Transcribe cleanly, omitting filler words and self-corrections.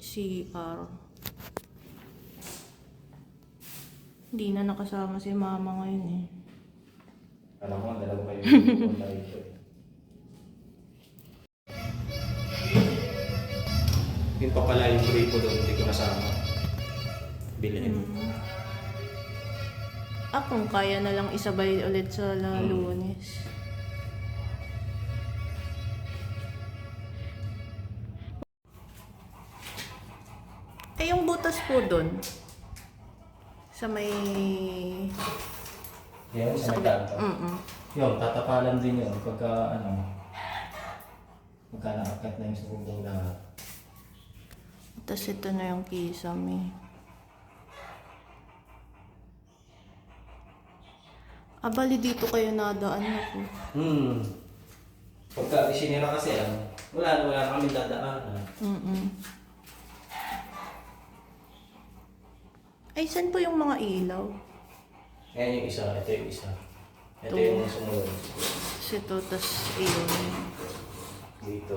CR. Hindi na nakasama si mama ngayon eh. Alam mo, dalawa kayo pupunta rito eh. Yung pa pala yung gripo doon, hindi ko nasama. Bilhin. Kung kaya na lang isabay ulit sa Lunes. Yung butas po doon. Sa may... Yan, sa may kanto. Yung, tatapalan din yun pagka magka naakat na yung subong lahat. Tapos ito na yung kisame. Bali dito kayo nadaan na po. Pagka isinira kasi wala na kami dadaanan. Ay, saan po yung mga ilaw? Yan yung isa, ito yung isa. Ito Ito. yung sumunod. Ito, tas iyon. Dito.